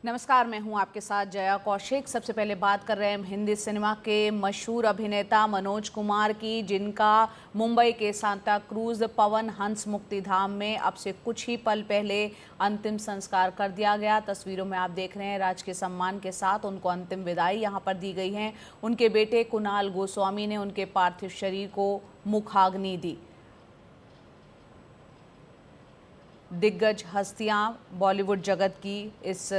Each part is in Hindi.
नमस्कार, मैं हूं आपके साथ जया कौशिक। सबसे पहले बात कर रहे हैं हिंदी सिनेमा के मशहूर अभिनेता मनोज कुमार की, जिनका मुंबई के सांता क्रूज पवन हंस मुक्तिधाम में अब से कुछ ही पल पहले अंतिम संस्कार कर दिया गया। तस्वीरों में आप देख रहे हैं राजकीय सम्मान के साथ उनको अंतिम विदाई यहां पर दी गई है। उनके बेटे कुणाल गोस्वामी ने उनके पार्थिव शरीर को मुखाग्नि दी। दिग्गज हस्तियां बॉलीवुड जगत की इस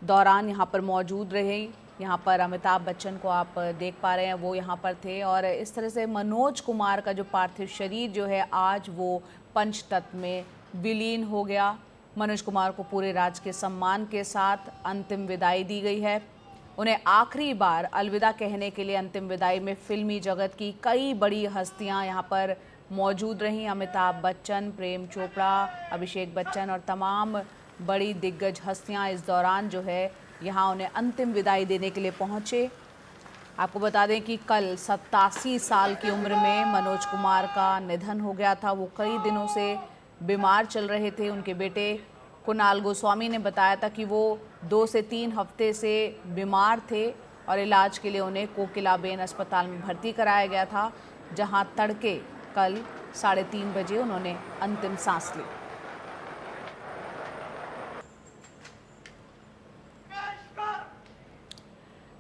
दौरान यहाँ पर मौजूद रहे। यहाँ पर अमिताभ बच्चन को आप देख पा रहे हैं, वो यहाँ पर थे। और इस तरह से मनोज कुमार का जो पार्थिव शरीर जो है आज वो पंचतत्व में विलीन हो गया। मनोज कुमार को पूरे राजकीय सम्मान के साथ अंतिम विदाई दी गई है। उन्हें आखिरी बार अलविदा कहने के लिए अंतिम विदाई में फिल्मी जगत की कई बड़ी हस्तियाँ यहाँ पर मौजूद रहीं। अमिताभ बच्चन, प्रेम चोपड़ा, अभिषेक बच्चन और तमाम बड़ी दिग्गज हस्तियां इस दौरान जो है यहाँ उन्हें अंतिम विदाई देने के लिए पहुँचे। आपको बता दें कि कल 87 साल की उम्र में मनोज कुमार का निधन हो गया था। वो कई दिनों से बीमार चल रहे थे। उनके बेटे कुणाल गोस्वामी ने बताया था कि वो 2 से 3 हफ्ते से बीमार थे और इलाज के लिए उन्हें कोकिलाबेन अस्पताल में भर्ती कराया गया था, जहाँ तड़के कल 3:30 बजे उन्होंने अंतिम सांस ली।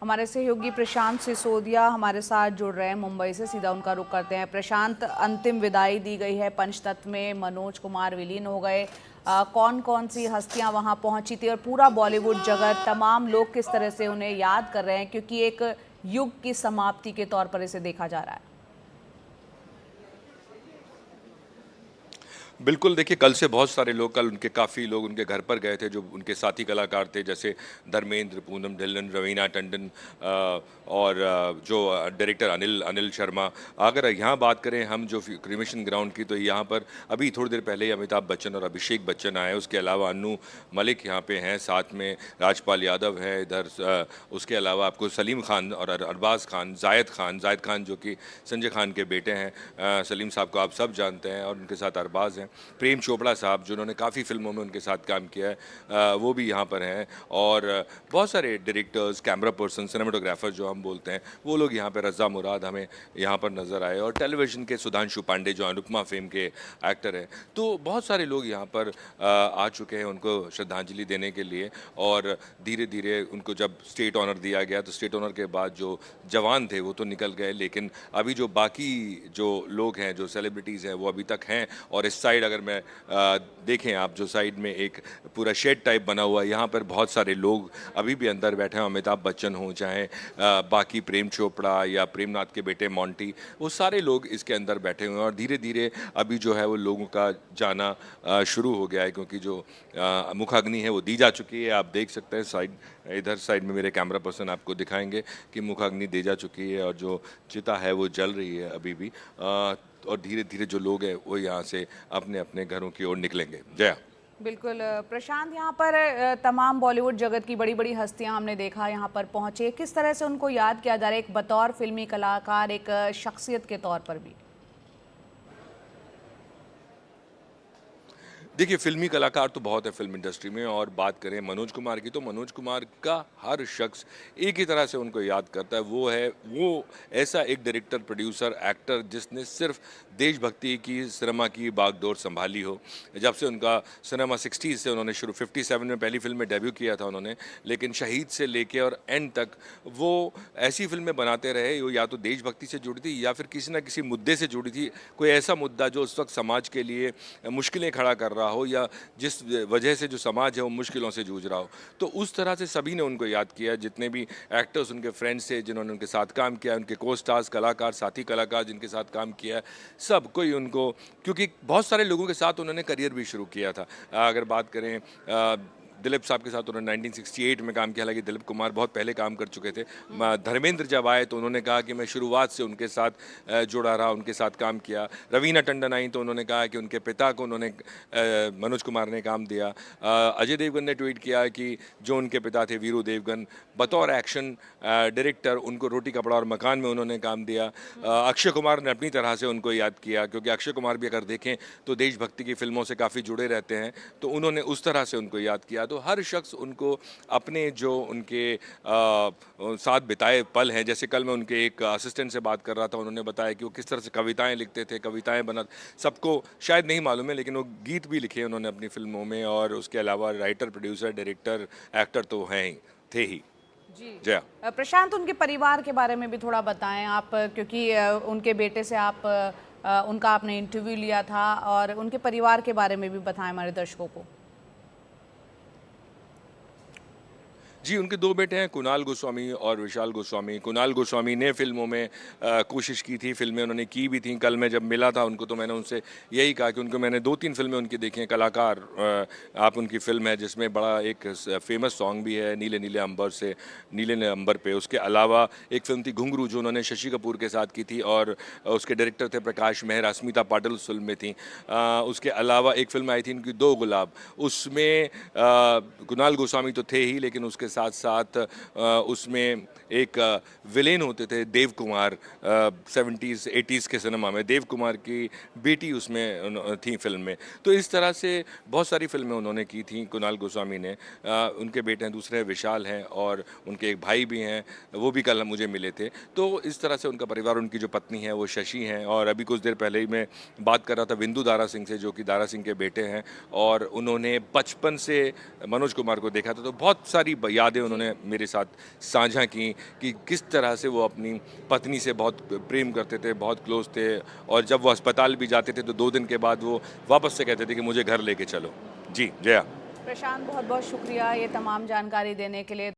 हमारे सहयोगी प्रशांत सिसोदिया हमारे साथ जुड़ रहे हैं मुंबई से। सीधा उनका रुख करते हैं। प्रशांत, अंतिम विदाई दी गई है, पंचतत्व में मनोज कुमार विलीन हो गए। कौन कौन सी हस्तियां वहां पहुंची थी और पूरा बॉलीवुड जगत, तमाम लोग किस तरह से उन्हें याद कर रहे हैं, क्योंकि एक युग की समाप्ति के तौर पर इसे देखा जा रहा है। बिल्कुल, देखिए कल से बहुत सारे लोग, कल उनके काफ़ी लोग उनके घर पर गए थे जो उनके साथी कलाकार थे, जैसे धर्मेंद्र, पूनम ढिल्लन, रवीना टंडन और जो डायरेक्टर अनिल शर्मा। अगर यहाँ बात करें हम जो क्रिमेशन ग्राउंड की, तो यहाँ पर अभी थोड़ी देर पहले ही अमिताभ बच्चन और अभिषेक बच्चन आए। उसके अलावा अन्नू मलिक यहाँ पे हैं, साथ में राजपाल यादव है इधर। उसके अलावा आपको सलीम खान और अरबाज खान, जायद खान जो कि संजय खान के बेटे हैं। सलीम साहब को आप सब जानते हैं और उनके साथ अरबाज हैं। प्रेम चोपड़ा साहब जिन्होंने काफ़ी फिल्मों में उनके साथ काम किया है, वो भी यहाँ पर हैं। और बहुत सारे डायरेक्टर्स, कैमरा पर्सन, सिनेमाटोग्राफर जो हम बोलते हैं, वो लोग यहाँ पर, रज़ा मुराद हमें यहाँ पर नज़र आए। और टेलीविज़न के सुधांशु पांडे जो अनुपमा फेम के एक्टर हैं। तो बहुत सारे लोग यहाँ पर आ चुके हैं उनको श्रद्धांजलि देने के लिए। और धीरे धीरे उनको जब स्टेट ऑनर दिया गया, तो स्टेट ऑनर के बाद जो जवान थे वो तो निकल गए, लेकिन अभी जो बाकी जो लोग हैं, जो सेलिब्रिटीज़ हैं, वो अभी तक हैं। और इस साइड अगर मैं देखें आप, जो साइड में एक पूरा शेड टाइप बना हुआ है, यहाँ पर बहुत सारे लोग अभी भी अंदर बैठे हैं। अमिताभ बच्चन हो, चाहे बाकी प्रेम चोपड़ा या प्रेमनाथ के बेटे मोंटी, वो सारे लोग इसके अंदर बैठे हुए हैं। और धीरे धीरे अभी जो है वो लोगों का जाना शुरू हो गया है, क्योंकि जो मुखाग्नि है वो दी जा चुकी है। आप देख सकते हैं साइड, इधर साइड में मेरे कैमरा पर्सन आपको दिखाएंगे कि मुखाग्नि दी जा चुकी है और जो चिता है वो जल रही है अभी भी। और धीरे धीरे जो लोग हैं वो यहाँ से अपने अपने घरों की ओर निकलेंगे। जया। बिल्कुल प्रशांत, यहाँ पर तमाम बॉलीवुड जगत की बड़ी बड़ी हस्तियां हमने देखा यहाँ पर पहुंचे। किस तरह से उनको याद किया जा रहा है, एक बतौर फिल्मी कलाकार, एक शख्सियत के तौर पर भी? देखिए, फ़िल्मी कलाकार तो बहुत है फ़िल्म इंडस्ट्री में। और बात करें मनोज कुमार की, तो मनोज कुमार का हर शख्स एक ही तरह से उनको याद करता है। वो ऐसा एक डायरेक्टर, प्रोड्यूसर, एक्टर जिसने सिर्फ देशभक्ति की, सिनेमा की बागडोर संभाली हो। जब से उनका सिनेमा 60s से उन्होंने शुरू, 57 में पहली फिल्म में डेब्यू किया था उन्होंने, लेकिन शहीद से लेके और एंड तक वो ऐसी फिल्में बनाते रहे, वो या तो देशभक्ति से जुड़ी थी या फिर किसी न किसी मुद्दे से जुड़ी थी। कोई ऐसा मुद्दा जो उस वक्त समाज के लिए मुश्किलें खड़ा कर रहा हो, या जिस वजह से जो समाज है वो मुश्किलों से जूझ रहा हो। तो उस तरह से सभी ने उनको याद किया। जितने भी एक्टर्स, उनके फ्रेंड्स थे जिन्होंने उनके साथ काम किया, उनके को स्टार्स, कलाकार, साथी कलाकार जिनके साथ काम किया, सब कोई उनको, क्योंकि बहुत सारे लोगों के साथ उन्होंने करियर भी शुरू किया था। अगर बात करें दिलीप साहब के साथ उन्होंने 1968 में काम किया, हालांकि दिलीप कुमार बहुत पहले काम कर चुके थे। धर्मेंद्र जब आए तो उन्होंने कहा कि मैं शुरुआत से उनके साथ जुड़ा रहा, उनके साथ काम किया। रवीना टंडन आई तो उन्होंने कहा कि उनके पिता को उन्होंने मनोज कुमार ने काम दिया। अजय देवगन ने ट्वीट किया कि जो उनके पिता थे वीरू देवगन, बतौर एक्शन डायरेक्टर उनको रोटी कपड़ा और मकान में उन्होंने काम दिया। अक्षय कुमार ने अपनी तरह से उनको याद किया, क्योंकि अक्षय कुमार भी अगर देखें तो देशभक्ति की फिल्मों से काफ़ी जुड़े रहते हैं, तो उन्होंने उस तरह से उनको याद किया। तो हर शख्स उनको अपने जो उनके साथ बिताए पल हैं, जैसे कल मैं उनके एक असिस्टेंट से बात कर रहा था, उन्होंने बताया कि वो किस तरह से कविताएं लिखते थे, कविताएं बना, सबको शायद नहीं मालूम है लेकिन वो गीत भी लिखे उन्होंने अपनी फिल्मों में, और उसके अलावा राइटर, प्रोड्यूसर, डायरेक्टर, एक्टर तो हैं ही, थे ही। जी। जया। प्रशांत, उनके परिवार के बारे में भी थोड़ा बताएं आप, क्योंकि उनके बेटे से आप उनका आपने इंटरव्यू लिया था, और उनके परिवार के बारे में भी बताएं हमारे दर्शकों को। जी, उनके 2 बेटे हैं, कुणाल गोस्वामी और विशाल गोस्वामी। कुणाल गोस्वामी ने फ़िल्मों में कोशिश की थी, फ़िल्में उन्होंने की भी थीं। कल मैं जब मिला था उनको तो मैंने उनसे यही कहा कि उनको मैंने 2-3 फ़िल्में उनकी देखी हैं। कलाकार आप उनकी फ़िल्म है जिसमें बड़ा एक फ़ेमस सॉन्ग भी है, नीले नीले अंबर से, नीले नीले अंबर पे। उसके अलावा एक फ़िल्म थी घुंघरू जो उन्होंने शशि कपूर के साथ की थी, और उसके डायरेक्टर थे प्रकाश मेहरा, स्मिता पाटिल उस फ़िल्म में थीं। उसके अलावा एक फ़िल्म आई थी उनकी दो गुलाब, उसमें कुणाल गोस्वामी तो थे ही लेकिन उसके साथ साथ उसमें एक विलेन होते थे देव कुमार, 70s 80s के सिनेमा में देव कुमार की बेटी उसमें थी फिल्म में। तो इस तरह से बहुत सारी फिल्में उन्होंने की थी कुणाल गोस्वामी ने। उनके बेटे हैं, दूसरे विशाल हैं, और उनके एक भाई भी हैं, वो भी कल मुझे मिले थे। तो इस तरह से उनका परिवार, उनकी जो पत्नी है वो शशि हैं, और अभी कुछ देर पहले ही मैं बात कर रहा था विंदु दारा सिंह से, जो कि दारा सिंह के बेटे हैं, और उन्होंने बचपन से मनोज कुमार को देखा था। तो बहुत सारी यादें उन्होंने मेरे साथ साझा की कि किस तरह से वो अपनी पत्नी से बहुत प्रेम करते थे, बहुत क्लोज थे, और जब वो अस्पताल भी जाते थे तो 2 दिन के बाद वो वापस से कहते थे कि मुझे घर लेके चलो। जी, जया। प्रशांत, बहुत बहुत शुक्रिया ये तमाम जानकारी देने के लिए।